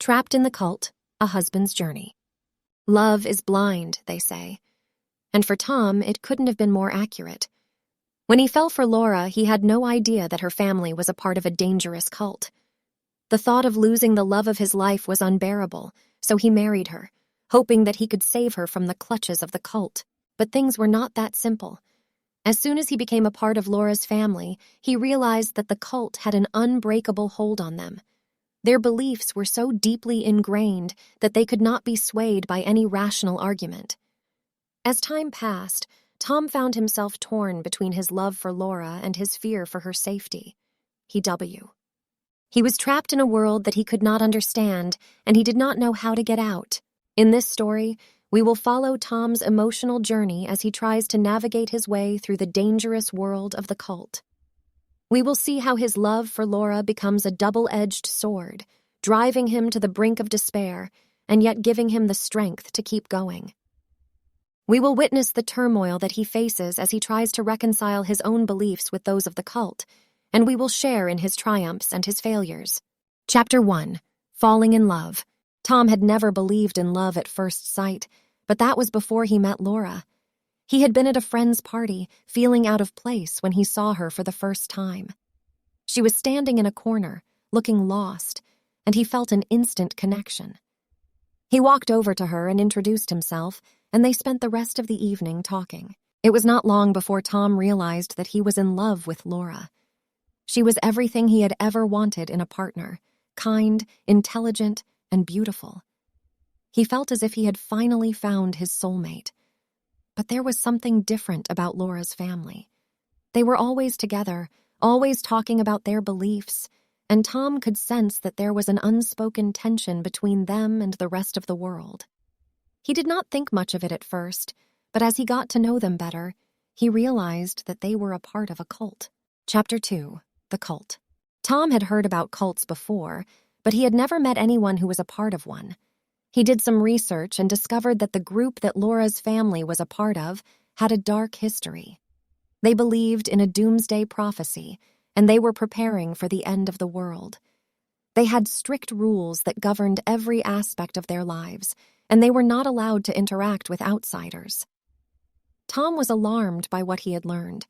Trapped in the Cult, A Husband's Journey. Love is blind, they say. And for Tom, it couldn't have been more accurate. When he fell for Laura, he had no idea that her family was a part of a dangerous cult. The thought of losing the love of his life was unbearable, so he married her, hoping that he could save her from the clutches of the cult. But things were not that simple. As soon as he became a part of Laura's family, he realized that the cult had an unbreakable hold on them. Their beliefs were so deeply ingrained that they could not be swayed by any rational argument. As time passed, Tom found himself torn between his love for Laura and his fear for her safety. He was trapped in a world that he could not understand, and he did not know how to get out. In this story, we will follow Tom's emotional journey as he tries to navigate his way through the dangerous world of the cult. We will see how his love for Laura becomes a double-edged sword, driving him to the brink of despair, and yet giving him the strength to keep going. We will witness the turmoil that he faces as he tries to reconcile his own beliefs with those of the cult, and we will share in his triumphs and his failures. Chapter 1. Falling in Love. Tom had never believed in love at first sight, but that was before he met Laura. He had been at a friend's party, feeling out of place when he saw her for the first time. She was standing in a corner, looking lost, and he felt an instant connection. He walked over to her and introduced himself, and they spent the rest of the evening talking. It was not long before Tom realized that he was in love with Laura. She was everything he had ever wanted in a partner, kind, intelligent, and beautiful. He felt as if he had finally found his soulmate. But there was something different about Laura's family. They were always together, always talking about their beliefs, and Tom could sense that there was an unspoken tension between them and the rest of the world. He did not think much of it at first, but as he got to know them better, he realized that they were a part of a cult. Chapter 2. The Cult. Tom had heard about cults before, but he had never met anyone who was a part of one. He did some research and discovered that the group that Laura's family was a part of had a dark history. They believed in a doomsday prophecy, and they were preparing for the end of the world. They had strict rules that governed every aspect of their lives, and they were not allowed to interact with outsiders. Tom was alarmed by what he had learned,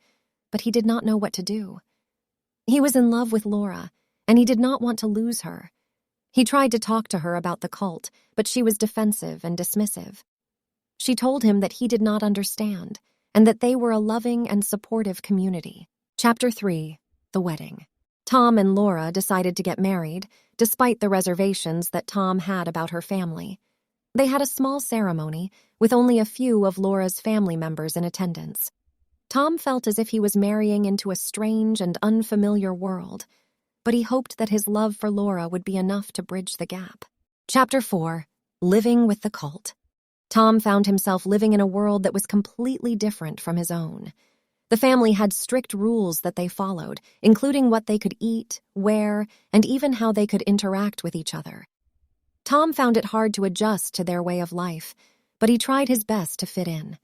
but he did not know what to do. He was in love with Laura, and he did not want to lose her. He tried to talk to her about the cult, but she was defensive and dismissive. She told him that he did not understand, and that they were a loving and supportive community. Chapter 3. The Wedding. Tom and Laura decided to get married, despite the reservations that Tom had about her family. They had a small ceremony, with only a few of Laura's family members in attendance. Tom felt as if he was marrying into a strange and unfamiliar world, but he hoped that his love for Laura would be enough to bridge the gap. Chapter 4. Living with the Cult. Tom found himself living in a world that was completely different from his own. The family had strict rules that they followed, including what they could eat, wear, and even how they could interact with each other. Tom found it hard to adjust to their way of life, but he tried his best to fit in.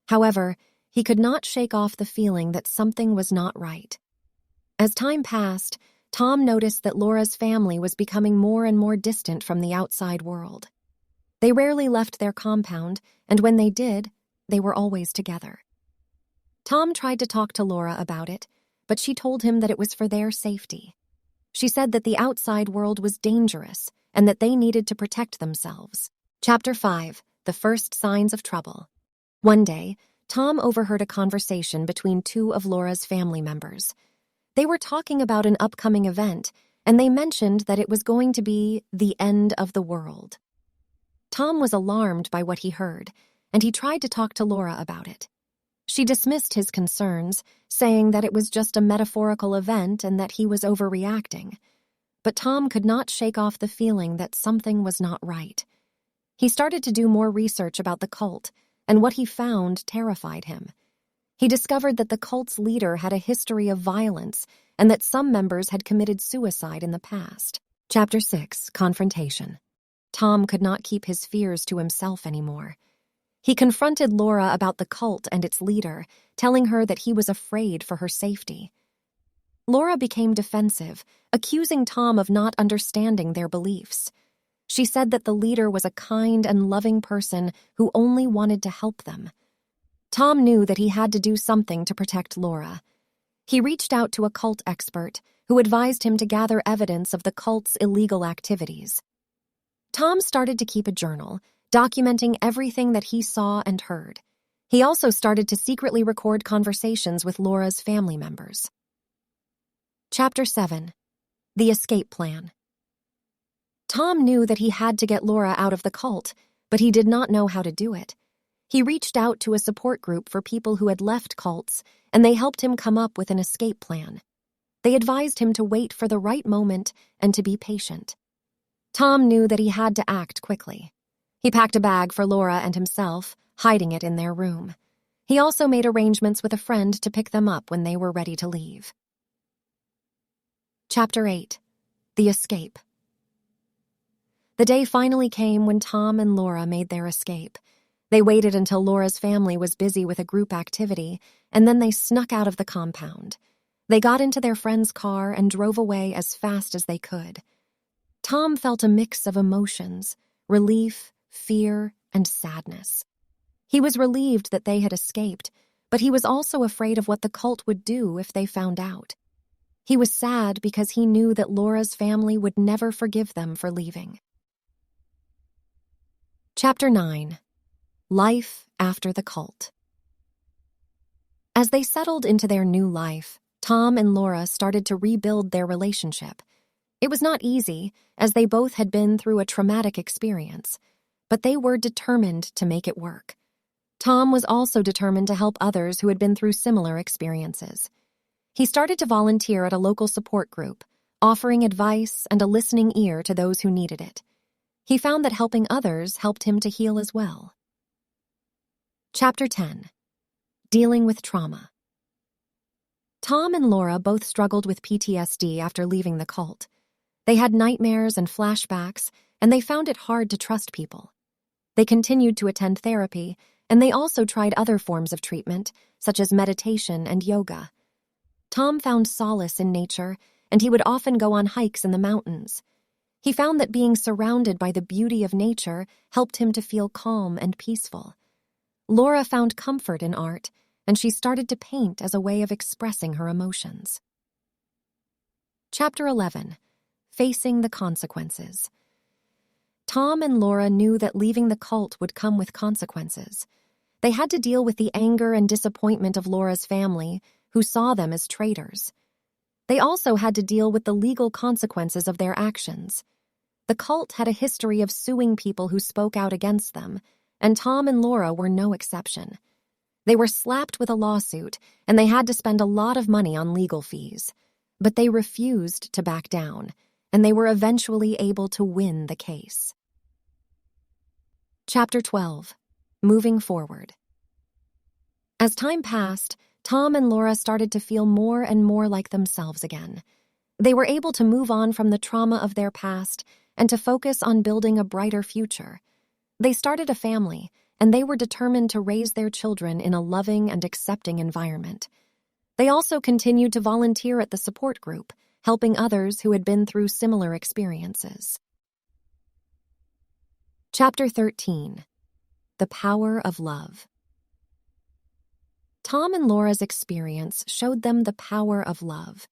However, he could not shake off the feeling that something was not right. As time passed, Tom noticed that Laura's family was becoming more and more distant from the outside world. They rarely left their compound, and when they did, they were always together. Tom tried to talk to Laura about it, but she told him that it was for their safety. She said that the outside world was dangerous and that they needed to protect themselves. Chapter 5. The First Signs of Trouble. One day, Tom overheard a conversation between two of Laura's family members. They were talking about an upcoming event, and they mentioned that it was going to be the end of the world. Tom was alarmed by what he heard, and he tried to talk to Laura about it. She dismissed his concerns, saying that it was just a metaphorical event and that he was overreacting. But Tom could not shake off the feeling that something was not right. He started to do more research about the cult, and what he found terrified him. He discovered that the cult's leader had a history of violence and that some members had committed suicide in the past. Chapter 6. Confrontation. Tom could not keep his fears to himself anymore. He confronted Laura about the cult and its leader, telling her that he was afraid for her safety. Laura became defensive, accusing Tom of not understanding their beliefs. She said that the leader was a kind and loving person who only wanted to help them. Tom knew that he had to do something to protect Laura. He reached out to a cult expert who advised him to gather evidence of the cult's illegal activities. Tom started to keep a journal, documenting everything that he saw and heard. He also started to secretly record conversations with Laura's family members. Chapter 7. The Escape Plan. Tom knew that he had to get Laura out of the cult, but he did not know how to do it. He reached out to a support group for people who had left cults, and they helped him come up with an escape plan. They advised him to wait for the right moment and to be patient. Tom knew that he had to act quickly. He packed a bag for Laura and himself, hiding it in their room. He also made arrangements with a friend to pick them up when they were ready to leave. Chapter 8. The Escape. The day finally came when Tom and Laura made their escape. They waited until Laura's family was busy with a group activity, and then they snuck out of the compound. They got into their friend's car and drove away as fast as they could. Tom felt a mix of emotions: relief, fear, and sadness. He was relieved that they had escaped, but he was also afraid of what the cult would do if they found out. He was sad because he knew that Laura's family would never forgive them for leaving. Chapter 9. Life After the Cult. As they settled into their new life, Tom and Laura started to rebuild their relationship. It was not easy, as they both had been through a traumatic experience, but they were determined to make it work. Tom was also determined to help others who had been through similar experiences. He started to volunteer at a local support group, offering advice and a listening ear to those who needed it. He found that helping others helped him to heal as well. Chapter 10. Dealing with Trauma. Tom and Laura both struggled with PTSD after leaving the cult. They had nightmares and flashbacks, and they found it hard to trust people. They continued to attend therapy, and they also tried other forms of treatment, such as meditation and yoga. Tom found solace in nature, and he would often go on hikes in the mountains. He found that being surrounded by the beauty of nature helped him to feel calm and peaceful. Laura found comfort in art, and she started to paint as a way of expressing her emotions. Chapter 11. Facing the Consequences. Tom and Laura knew that leaving the cult would come with consequences. They had to deal with the anger and disappointment of Laura's family, who saw them as traitors. They also had to deal with the legal consequences of their actions. The cult had a history of suing people who spoke out against them, and Tom and Laura were no exception. They were slapped with a lawsuit, and they had to spend a lot of money on legal fees. But they refused to back down, and they were eventually able to win the case. Chapter 12. Moving Forward. As time passed, Tom and Laura started to feel more and more like themselves again. They were able to move on from the trauma of their past and to focus on building a brighter future. They started a family, and they were determined to raise their children in a loving and accepting environment. They also continued to volunteer at the support group, helping others who had been through similar experiences. Chapter 13. The Power of Love. Tom and Laura's experience showed them the power of love.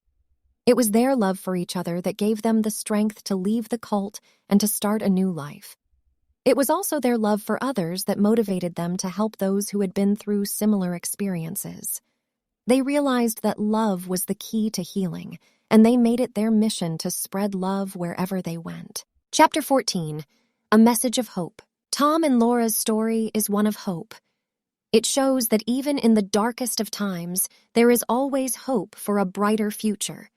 It was their love for each other that gave them the strength to leave the cult and to start a new life. It was also their love for others that motivated them to help those who had been through similar experiences. They realized that love was the key to healing, and they made it their mission to spread love wherever they went. Chapter 14. A Message of Hope. Tom and Laura's story is one of hope. It shows that even in the darkest of times, there is always hope for a brighter future.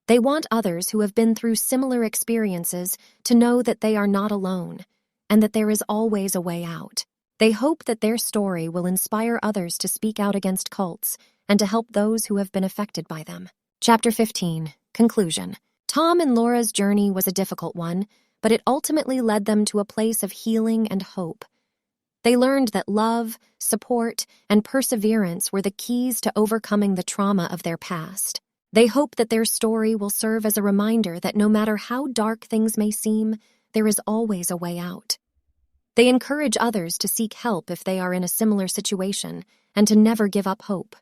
They want others who have been through similar experiences to know that they are not alone, and that there is always a way out. They hope that their story will inspire others to speak out against cults and to help those who have been affected by them. Chapter 15. Conclusion. Tom and Laura's journey was a difficult one, but it ultimately led them to a place of healing and hope. They learned that love, support, and perseverance were the keys to overcoming the trauma of their past. They hope that their story will serve as a reminder that no matter how dark things may seem, there is always a way out. They encourage others to seek help if they are in a similar situation and to never give up hope.